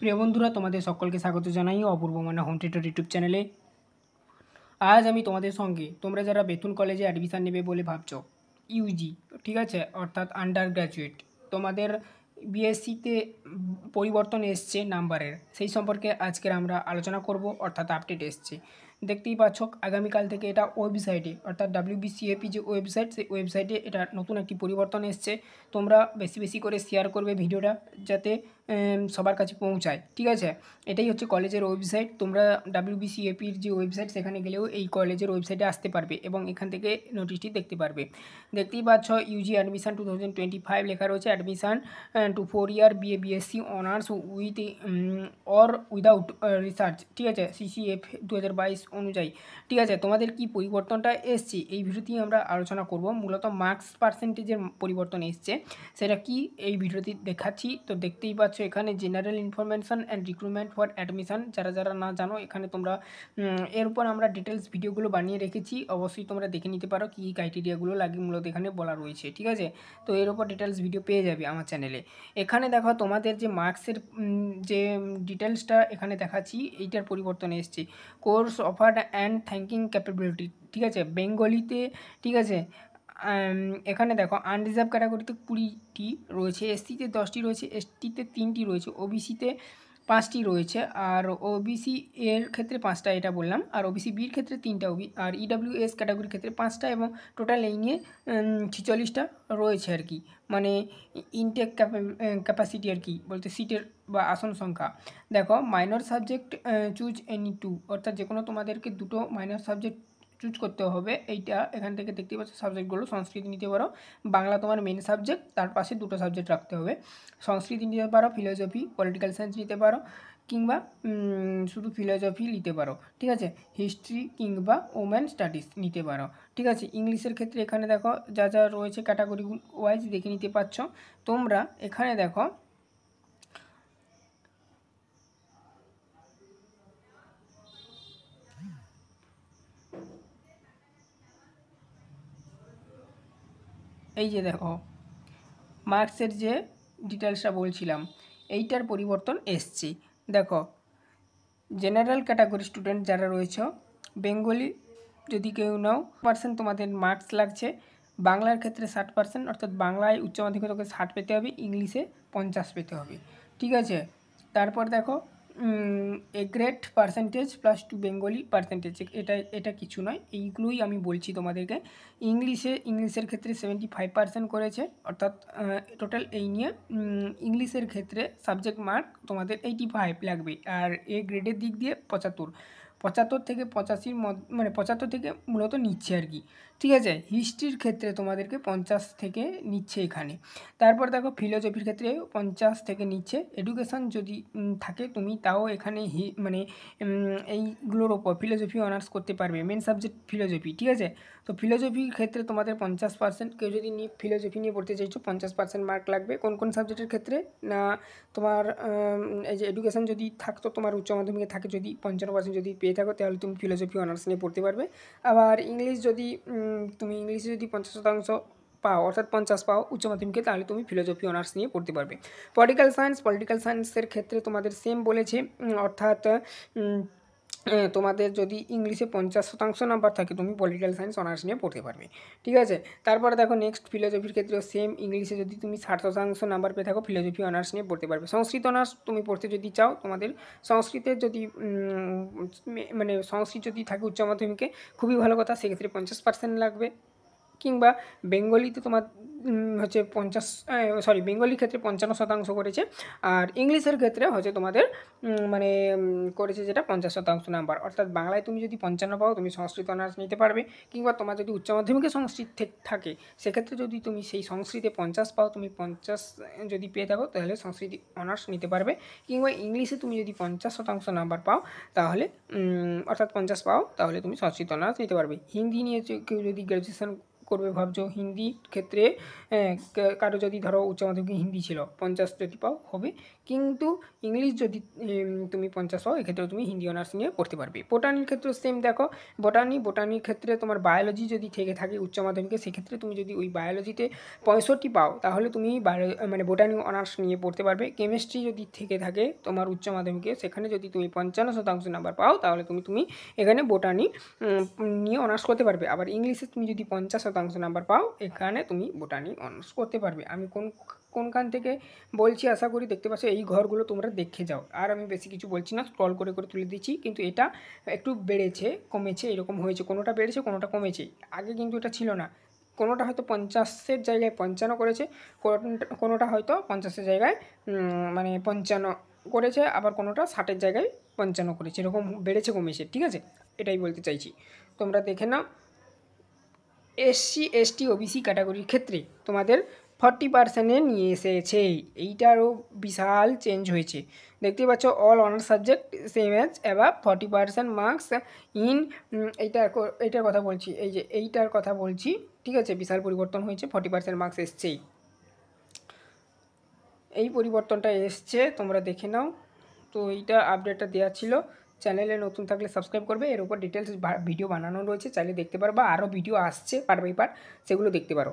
প্রিয় বন্ধুরা, তোমাদের সকলকে স্বাগত জানাই অপূর্ব মান্না হোম থিয়েটার ইউটিউব চ্যানেলে। আজ আমি তোমাদের সঙ্গে তোমরা যারা বেতুল কলেজে অ্যাডমিশান নেবে বলে ভাবছো, ইউজি, ঠিক আছে, অর্থাৎ আন্ডার গ্র্যাজুয়েট, তোমাদের বিএসসিতে পরিবর্তন এসছে নাম্বারের, সেই সম্পর্কে আজকের আমরা আলোচনা করব। অর্থাৎ আপডেট এসছে, দেখতেই পাচ্ছ আগামীকাল থেকে এটা ওয়েবসাইটে, অর্থাৎ WBCAP যে ওয়েবসাইট, সেই ওয়েবসাইটে এটা নতুন একটি পরিবর্তন এসছে। তোমরা বেশি বেশি করে শেয়ার করবে ভিডিওটা, যাতে সবার কাছে পৌঁছায়, ঠিক আছে। এটাই হচ্ছে কলেজের ওয়েবসাইট। তোমরা WBCAPর যে ওয়েবসাইট, সেখানে গেলেও এই কলেজের ওয়েবসাইটে আসতে পারবে এবং এখান থেকে নোটিশটি দেখতে পারবে। দেখতেই পাচ্ছ ইউজি অ্যাডমিশান 2025 লেখা রয়েছে। Admission to 4 year BA BSc honours with or without research, ঠিক আছে, CCF 2022 অনুযায়ী, ঠিক আছে। তোমাদের কি পরিবর্তনটা এসছে এই ভিডিওতেই আমরা আলোচনা করব। মূলত মার্কস পার্সেন্টেজের পরিবর্তন এসছে, সেটা কি এই ভিডিওতে দেখাচ্ছি। তো দেখতেই পাচ্ছ এখানে general information and recruitment for admission, যারা যারা না জানো, এখানে তোমরা এর উপর আমরা ডিটেলস ভিডিওগুলো বানিয়ে রেখেছি, অবশ্যই তোমরা দেখে নিতে পারো কী ক্রাইটেরিয়াগুলো লাগে, মূলত এখানে বলা রয়েছে, ঠিক আছে। তো এর উপর ডিটেলস ভিডিও পেয়ে যাবে আমার চ্যানেলে। এখানে দেখো তোমাদের যে মার্কসের যে ডিটেলসটা এখানে দেখাচ্ছি, এইটার পরিবর্তন এসছে। Course offered and thanking capability, ঠিক আছে, বেঙ্গলিতে, ঠিক আছে। এখানে দেখো আনরিজার্ভ ক্যাটাগরিতে 20টি রয়েছে, SCতে 10টি রয়েছে, STতে 3টি রয়েছে, OBCতে 5টি রয়েছে, আর OBC এর ক্ষেত্রে 5টা, এটা বললাম। আর OBC বির ক্ষেত্রে 3টা, আর EWS ক্যাটাগরির ক্ষেত্রে 5টা, এবং টোটাল এই নিয়ে 46টা রয়েছে আর কি, মানে ইনটেক ক্যাপাসিটি আর কি, বলতে সিটের বা আসন সংখ্যা। দেখো minor subject choose any two, অর্থাৎ যে কোনো তোমাদেরকে দুটো মাইনর সাবজেক্ট চুজ করতে হবে। এইটা এখান থেকে দেখতে পাচ্ছ সাবজেক্টগুলো, সংস্কৃত নিতে পারো, বাংলা তোমার মেন সাবজেক্ট, তার পাশে দুটো সাবজেক্ট রাখতে হবে। সংস্কৃত নিতে পারো, ফিলোসফি, পলিটিক্যাল সায়েন্স নিতে পারো, কিংবা শুধু ফিলোসফি নিতে পারো, ঠিক আছে। হিস্ট্রি কিংবা ওমেন স্টাডিজ নিতে পারো, ঠিক আছে। ইংলিশের ক্ষেত্রে এখানে দেখো যা যা রয়েছে ক্যাটাগরি ওয়াইজ দেখে নিতে পাচ্ছ তোমরা। এখানে দেখো এই যে দেখো মার্কসের যে ডিটেলসটা বলছিলাম, এইটার পরিবর্তন এসছে। দেখো জেনারেল ক্যাটাগরি স্টুডেন্ট যারা রয়েছে, বেঙ্গলি যদি কেউ নাও % তোমাদের মার্কস লাগছে। বাংলার ক্ষেত্রে 60%, অর্থাৎ বাংলায় উচ্চ মাধ্যমিকে তোকে 60 পেতে হবে, ইংলিশে 50 পেতে হবে, ঠিক আছে। তারপর দেখো A grade percentage +2 Bengali percentage, এটা কিছু নয়, এইগুলোই আমি বলছি তোমাদেরকে। ইংলিশের ক্ষেত্রে 75% করেছে, অর্থাৎ টোটাল এই নিয়ে ইংলিশের ক্ষেত্রে সাবজেক্ট মার্ক তোমাদের 85 লাগবে। আর এ গ্রেডের দিক দিয়ে 75 থেকে 85 মানে 75 থেকে মূলত নিচ্ছে আর কি, ঠিক আছে। হিস্ট্রির ক্ষেত্রে তোমাদেরকে 50 থেকে নিচ্ছে এখানে। তারপর দেখো ফিলোসফির ক্ষেত্রে 50 থেকে নিচ্ছে। এডুকেশান যদি থাকে তুমি তাও এখানে মানে এইগুলোর ওপর ফিলোসফি অনার্স করতে পারবে, মেন সাবজেক্ট ফিলোসফি, ঠিক আছে। তো ফিলোসফির ক্ষেত্রে তোমাদের 50%, কেউ যদি ফিলোসফি নিয়ে পড়তে চাইছো 50% মার্ক লাগবে। কোন কোন সাবজেক্টের ক্ষেত্রে না, তোমার এই যে এডুকেশান যদি থাকতো, তোমার উচ্চ মাধ্যমিকে থাকে, যদি 55% যদি পেয়ে থাকো, তাহলে তুমি ফিলোসফি অনার্স নিয়ে পড়তে পারবে। আবার ইংলিশ যদি তুমি ইংলিশে যদি 50% পাও, অর্থাৎ 50 পাও উচ্চ মাধ্যমিকে, তাহলে তুমি ফিলোসফি অনার্স নিয়ে পড়তে পারবে। পলিটিক্যাল সায়েন্সের ক্ষেত্রে তোমাদের সেম বলেছে, অর্থাৎ তোমাদের যদি ইংলিশে 50% নাম্বার থাকে, তুমি পলিটিক্যাল সায়েন্স অনার্স নিয়ে পড়তে পারবে, ঠিক আছে। তারপরে দেখো নেক্সট ফিলোসফির ক্ষেত্রেও সেম, ইংলিশে যদি তুমি 60% নাম্বার পেয়ে থাকো, ফিলোসফি অনার্স নিয়ে পড়তে পারবে। সংস্কৃত অনার্স তুমি পড়তে যদি চাও, তোমাদের সংস্কৃতের যদি মানে সংস্কৃত যদি থাকে উচ্চ মাধ্যমিকে, খুবই ভালো কথা, সেক্ষেত্রে 50% লাগবে। কিংবা বেঙ্গলিতে তোমার হচ্ছে বেঙ্গলির ক্ষেত্রে 55% করেছে, আর ইংলিশের ক্ষেত্রে হচ্ছে তোমাদের মানে করেছে যেটা 50% নাম্বার। অর্থাৎ বাংলায় তুমি যদি 55 পাও, তুমি সংস্কৃত অনার্স নিতে পারবে। কিংবা তোমার যদি উচ্চ মাধ্যমিকে সংস্কৃত থাকে, সেক্ষেত্রে যদি তুমি সেই সংস্কৃতে 50 পাও, তুমি 50 যদি পেয়ে থাকো, তাহলে সংস্কৃত অনার্স নিতে পারবে। কিংবা ইংলিশে তুমি যদি 50% নাম্বার পাও, তাহলে অর্থাৎ 50 পাও, তাহলে তুমি সংস্কৃত অনার্স নিতে পারবে। হিন্দি নিয়ে কেউ যদি গ্র্যাজুয়েশন করবে ভাবছো? হিন্দি ক্ষেত্রে কারো যদি ধরো উচ্চ মাধ্যমিকে হিন্দি ছিল 50 যদি পাও হবে, কিন্তু ইংলিশ যদি তুমি 50 পাও এক্ষেত্রেও তুমি হিন্দি অনার্স নিয়ে পড়তে পারবে। বোটানির ক্ষেত্রেও সেম দেখো, বোটানির ক্ষেত্রে তোমার বায়োলজি যদি থেকে থাকে উচ্চ মাধ্যমিকে, সেক্ষেত্রে তুমি যদি ওই বায়োলজিতে 65 পাও তাহলে তুমি মানে বোটানি অনার্স নিয়ে পড়তে পারবে। কেমিস্ট্রি যদি থেকে থাকে তোমার উচ্চ মাধ্যমিকে, সেখানে যদি তুমি 55% নাম্বার পাও তাহলে তুমি এখানে বোটানি নিয়ে অনার্স করতে পারবে। আবার ইংলিশে তুমি যদি 50% নাম্বার পাও এখানে তুমি বোটানি অনার্স করতে পারবে। আমি কোনখান থেকে বলছি আশা করি দেখতে পাচ্ছ, এই ঘরগুলো তোমরা দেখে যাও। আর আমি বেশি কিছু বলছি না, স্ক্রল করে করে তুলে দিচ্ছি। কিন্তু এটা একটু বেড়েছে কমেছে এরকম হয়েছে, কোনোটা বেড়েছে কোনোটা কমেছে, আগে কিন্তু এটা ছিল না। কোনোটা হয়তো 50-এর জায়গায় 55 করেছে, কোনোটা হয়তো 50-এর জায়গায় মানে 55 করেছে, আবার কোনোটা 60-এর জায়গায় 55 করেছে, এরকম বেড়েছে কমেছে, ঠিক আছে? এটাই বলতে চাইছি, তোমরা দেখে নাও। SC ST OBC ক্যাটাগরির ক্ষেত্রে তোমাদের 40% নিয়ে এসেছে, এইটারও বিশাল চেঞ্জ হয়েছে। দেখতেই পাচ্ছ, all honours subject same as above 40% marks in, এইটার কথা বলছি, এই যে এইটার কথা বলছি, ঠিক আছে? বিশাল পরিবর্তন হয়েছে, 40% মার্কস এসছেই, এই পরিবর্তনটা এসছে, তোমরা দেখে নাও। তো এইটা আপডেটটা দেওয়া ছিল। চ্যানেলে নতুন থাকলে সাবস্ক্রাইব করবে, এর উপর ডিটেলস ভিডিও বানানো রয়েছে, চাইলে দেখতে পারো, বা আরও ভিডিও আসছে পার্ট বাই পার্ট, সেগুলো দেখতে পারো।